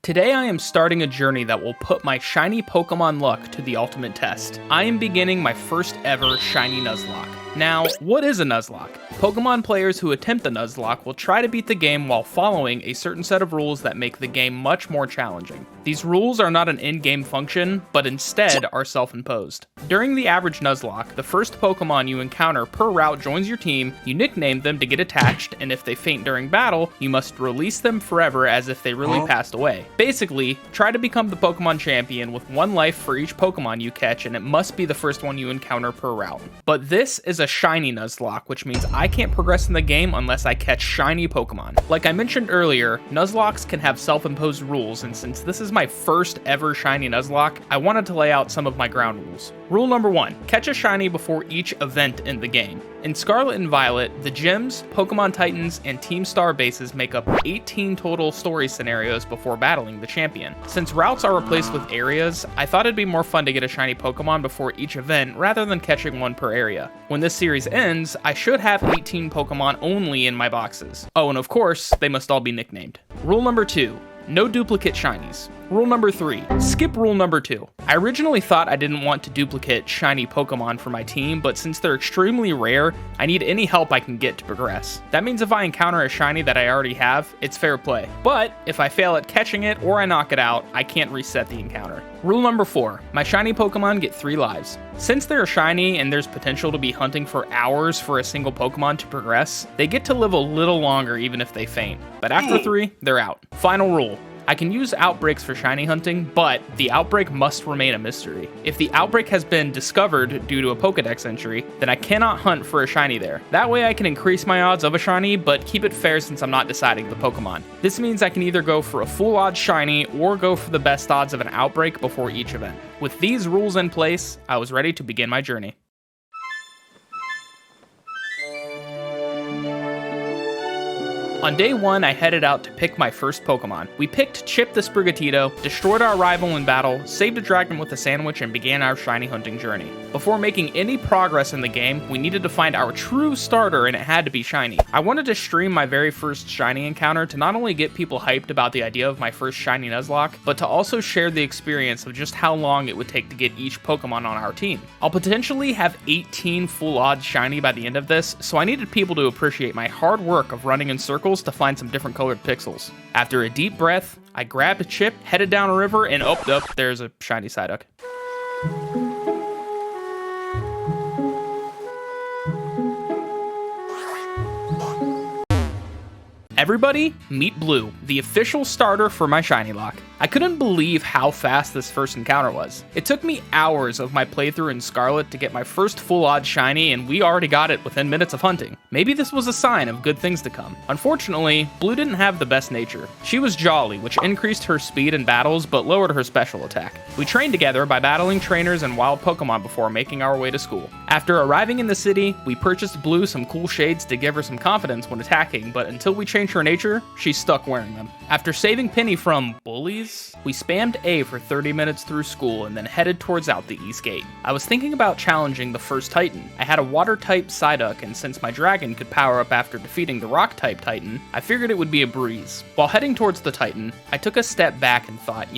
Today I am starting a journey that will put my shiny Pokemon luck to the ultimate test. I am beginning my first ever shiny Nuzlocke. Now, what is a Nuzlocke? Pokemon players who attempt the Nuzlocke will try to beat the game while following a certain set of rules that make the game much more challenging. These rules are not an in-game function, but instead are self-imposed. During the average Nuzlocke, the first Pokemon you encounter per route joins your team, you nickname them to get attached, and if they faint during battle, you must release them forever as if they really passed away. Basically, try to become the Pokemon champion with one life for each Pokemon you catch, and it must be the first one you encounter per route. But this is a shiny Nuzlocke, which means I can't progress in the game unless I catch shiny Pokemon. Like I mentioned earlier, Nuzlockes can have self-imposed rules, and since this is my first ever shiny Nuzlocke, I wanted to lay out some of my ground rules. Rule number 1, catch a shiny before each event in the game. In Scarlet and Violet, the gyms, Pokemon Titans, and Team Star bases make up 18 total story scenarios before battling the champion. Since routes are replaced with areas, I thought it'd be more fun to get a shiny Pokemon before each event rather than catching one per area. When this series ends, I should have 18 Pokemon only in my boxes. Oh, and of course, they must all be nicknamed. Rule number 2, no duplicate shinies. Rule number 3, skip rule number 2. I originally thought I didn't want to duplicate shiny Pokemon for my team, but since they're extremely rare, I need any help I can get to progress. That means if I encounter a shiny that I already have, it's fair play. But if I fail at catching it or I knock it out, I can't reset the encounter. Rule number 4, my shiny Pokemon get 3 lives. Since they're shiny and there's potential to be hunting for hours for a single Pokemon to progress, they get to live a little longer even if they faint. But after 3, they're out. Final rule. I can use outbreaks for shiny hunting, but the outbreak must remain a mystery. If the outbreak has been discovered due to a Pokedex entry, then I cannot hunt for a shiny there. That way I can increase my odds of a shiny, but keep it fair since I'm not deciding the Pokemon. This means I can either go for a full odds shiny or go for the best odds of an outbreak before each event. With these rules in place, I was ready to begin my journey. On day 1, I headed out to pick my first Pokemon. We picked Chip the Sprigatito, destroyed our rival in battle, saved a dragon with a sandwich, and began our shiny hunting journey. Before making any progress in the game, we needed to find our true starter, and it had to be shiny. I wanted to stream my very first shiny encounter to not only get people hyped about the idea of my first shiny Nuzlocke, but to also share the experience of just how long it would take to get each Pokemon on our team. I'll potentially have 18 full odds shiny by the end of this, so I needed people to appreciate my hard work of running in circles to find some different colored pixels. After a deep breath, I grabbed a chip, headed down a river, and there's a shiny Psyduck. Everybody, meet Blue, the official starter for my shiny lock. I couldn't believe how fast this first encounter was. It took me hours of my playthrough in Scarlet to get my first full odd shiny, and we already got it within minutes of hunting. Maybe this was a sign of good things to come. Unfortunately, Blue didn't have the best nature. She was jolly, which increased her speed in battles but lowered her special attack. We trained together by battling trainers and wild Pokemon before making our way to school. After arriving in the city, we purchased Blue some cool shades to give her some confidence when attacking, but until we changed her nature, she's stuck wearing them. After saving Penny from bullies, we spammed A for 30 minutes through school and then headed towards out the east gate. I was thinking about challenging the first Titan. I had a water-type Psyduck, and since my dragon could power up after defeating the rock-type Titan, I figured it would be a breeze. While heading towards the Titan, I took a step back and thought,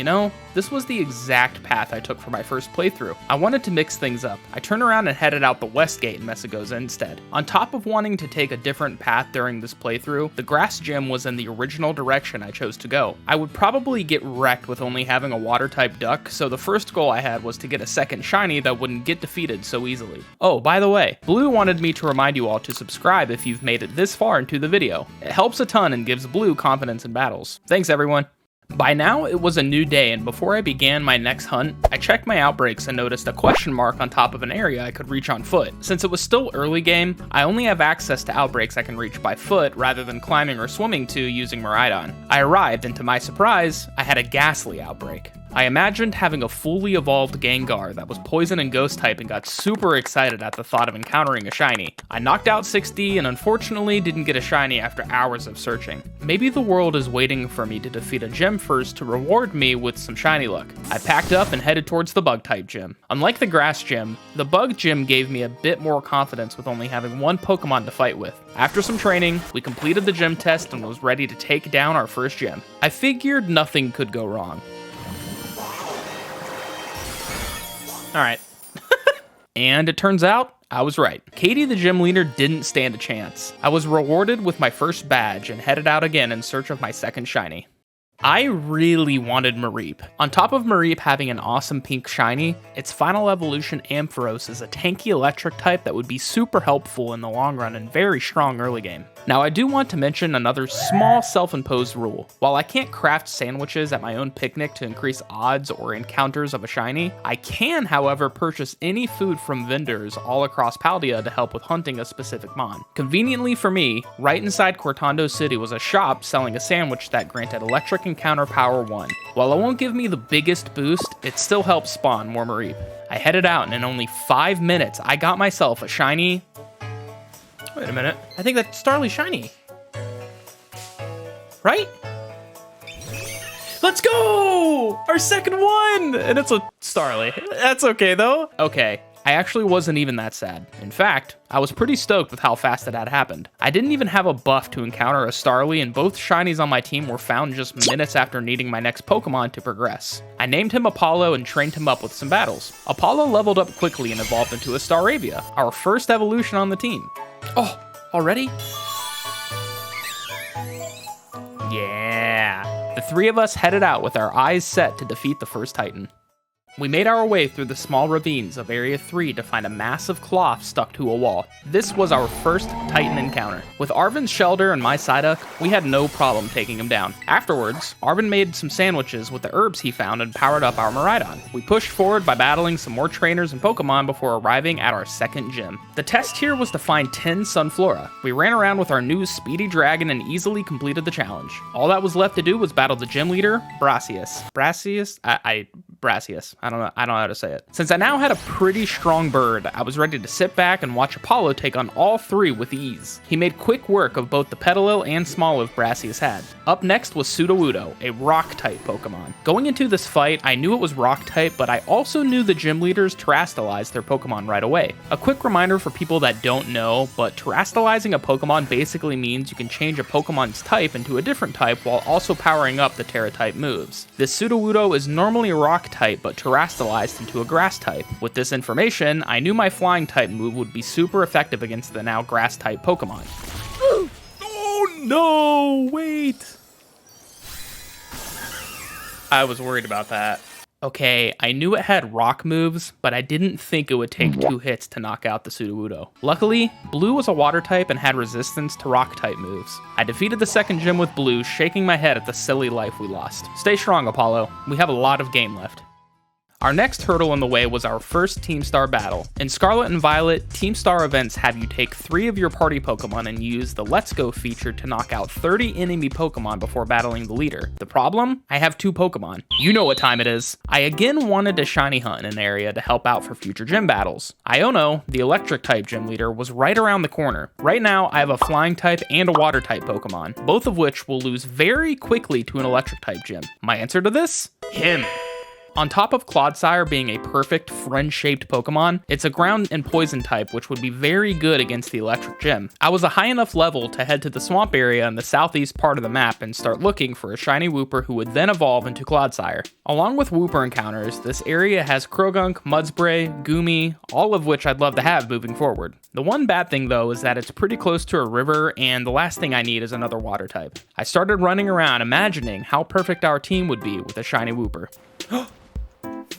this was the exact path I took for my first playthrough. I wanted to mix things up. I turned around and headed out the west gate in Messagoza instead. On top of wanting to take a different path during this playthrough, the grass gym was in the original direction I chose to go. I would probably get wrecked with only having a water-type duck, so the first goal I had was to get a second shiny that wouldn't get defeated so easily. Oh, by the way, Blue wanted me to remind you all to subscribe if you've made it this far into the video. It helps a ton and gives Blue confidence in battles. Thanks everyone! By now, it was a new day, and before I began my next hunt, I checked my outbreaks and noticed a question mark on top of an area I could reach on foot. Since it was still early game, I only have access to outbreaks I can reach by foot rather than climbing or swimming to using Miraidon. I arrived, and to my surprise, I had a Ghastly outbreak. I imagined having a fully evolved Gengar that was poison and ghost type and got super excited at the thought of encountering a shiny. I knocked out 60 and unfortunately didn't get a shiny after hours of searching. Maybe the world is waiting for me to defeat a gym first to reward me with some shiny luck. I packed up and headed towards the bug type gym. Unlike the grass gym, the bug gym gave me a bit more confidence with only having one Pokemon to fight with. After some training, we completed the gym test and was ready to take down our first gym. I figured nothing could go wrong. Alright. And it turns out, I was right. Katie, the gym leader, didn't stand a chance. I was rewarded with my first badge and headed out again in search of my second shiny. I really wanted Mareep. On top of Mareep having an awesome pink shiny, its final evolution Ampharos is a tanky electric type that would be super helpful in the long run and very strong early game. Now I do want to mention another small self-imposed rule. While I can't craft sandwiches at my own picnic to increase odds or encounters of a shiny, I can, however, purchase any food from vendors all across Paldea to help with hunting a specific mon. Conveniently for me, right inside Cortando City was a shop selling a sandwich that granted electric encounter power 1. While it won't give me the biggest boost, it still helps spawn more Mareep. I headed out and in only 5 minutes, I got myself a shiny. Wait a minute, I think that's Starly shiny. Right? Let's go! Our second one! And it's a Starly. That's okay though. Okay. I actually wasn't even that sad. In fact, I was pretty stoked with how fast it had happened. I didn't even have a buff to encounter a Starly, and both shinies on my team were found just minutes after needing my next Pokemon to progress. I named him Apollo and trained him up with some battles. Apollo leveled up quickly and evolved into a Staravia, our first evolution on the team. Oh, already? Yeah. The three of us headed out with our eyes set to defeat the first Titan. We made our way through the small ravines of Area 3 to find a massive cloth stuck to a wall. This was our first Titan encounter. With Arvin's Shelter and my Psyduck, we had no problem taking him down. Afterwards, Arvin made some sandwiches with the herbs he found and powered up our Miraidon. We pushed forward by battling some more trainers and Pokemon before arriving at our second gym. The test here was to find 10 Sunflora. We ran around with our new Speedy Dragon and easily completed the challenge. All that was left to do was battle the gym leader, Brassius. Brassius? Brassius. I don't know how to say it. Since I now had a pretty strong bird, I was ready to sit back and watch Apollo take on all three with ease. He made quick work of both the Petalil and Smoliv Brassius had. Up next was Sudowoodo, a rock-type Pokemon. Going into this fight, I knew it was rock-type, but I also knew the gym leaders terastallized their Pokemon right away. A quick reminder for people that don't know, but terastallizing a Pokemon basically means you can change a Pokemon's type into a different type while also powering up the Terra-type moves. This Sudowoodo is normally a rock-type, but terastallized into a grass type. With this information, I knew my flying type move would be super effective against the now grass type Pokemon. Oh no, wait. I was worried about that. Okay, I knew it had rock moves, but I didn't think it would take 2 hits to knock out the Sudowoodo. Luckily, Blue was a water type and had resistance to rock type moves. I defeated the second gym with Blue, shaking my head at the silly life we lost. Stay strong, Apollo. We have a lot of game left. Our next hurdle in the way was our first Team Star battle. In Scarlet and Violet, Team Star events have you take 3 of your party Pokemon and use the Let's Go feature to knock out 30 enemy Pokemon before battling the leader. The problem? I have 2 Pokemon. You know what time it is. I again wanted to shiny hunt in an area to help out for future gym battles. Iono, the electric type gym leader, was right around the corner. Right now, I have a flying type and a water type Pokemon, both of which will lose very quickly to an electric type gym. My answer to this? Him. On top of Clodsire being a perfect friend-shaped Pokemon, it's a ground and poison type which would be very good against the electric gym. I was a high enough level to head to the swamp area in the southeast part of the map and start looking for a shiny Wooper who would then evolve into Clodsire. Along with Wooper encounters, this area has Krogunk, Mudspray, Goomy, all of which I'd love to have moving forward. The one bad thing though is that it's pretty close to a river and the last thing I need is another water type. I started running around imagining how perfect our team would be with a shiny Wooper.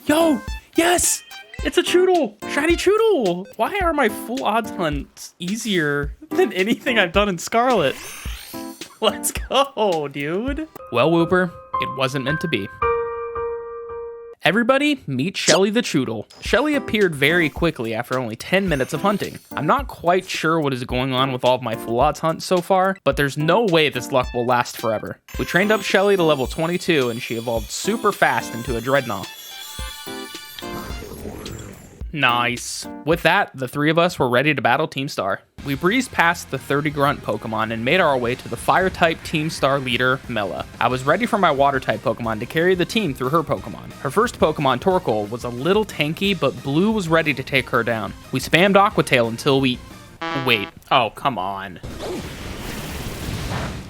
Yo, yes, it's a Choodle, shiny Choodle. Why are my full odds hunts easier than anything I've done in Scarlet? Let's go, dude. Well, Wooper, it wasn't meant to be. Everybody, meet Shelly the Choodle. Shelly appeared very quickly after only 10 minutes of hunting. I'm not quite sure what is going on with all of my full odds hunts so far, but there's no way this luck will last forever. We trained up Shelly to level 22 and she evolved super fast into a Dreadnought. Nice. With that, the three of us were ready to battle Team Star. We breezed past the 30 grunt Pokemon and made our way to the fire-type Team Star leader, Mela. I was ready for my water-type Pokemon to carry the team through her Pokemon. Her first Pokemon, Torkoal, was a little tanky, but Blue was ready to take her down. We spammed Aqua Tail until we... Wait. Oh, come on.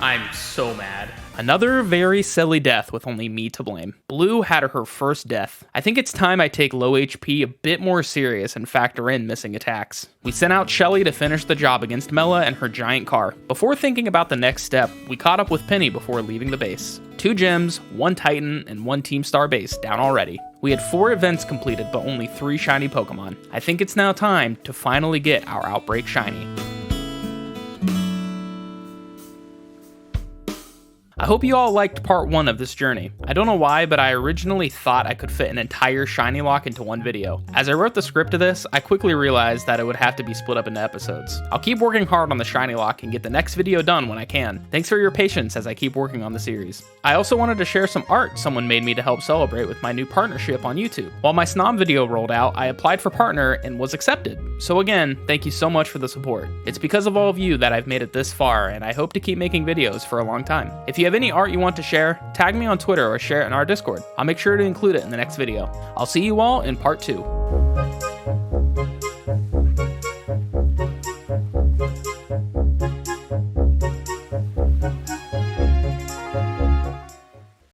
I'm so mad. Another very silly death with only me to blame. Blue had her first death. I think it's time I take low HP a bit more serious and factor in missing attacks. We sent out Shelly to finish the job against Mela and her giant car. Before thinking about the next step, we caught up with Penny before leaving the base. 2 gyms, 1 Titan, and 1 Team Star base down already. We had 4 events completed but only 3 shiny Pokemon. I think it's now time to finally get our Outbreak shiny. I hope you all liked part 1 of this journey. I don't know why, but I originally thought I could fit an entire shiny lock into one video. As I wrote the script of this, I quickly realized that it would have to be split up into episodes. I'll keep working hard on the shiny lock and get the next video done when I can. Thanks for your patience as I keep working on the series. I also wanted to share some art someone made me to help celebrate with my new partnership on YouTube. While my Snom video rolled out, I applied for partner and was accepted. So again, thank you so much for the support. It's because of all of you that I've made it this far, and I hope to keep making videos for a long time. If you have any art you want to share, tag me on Twitter or share it in our Discord. I'll make sure to include it in the next video. I'll see you all in part 2.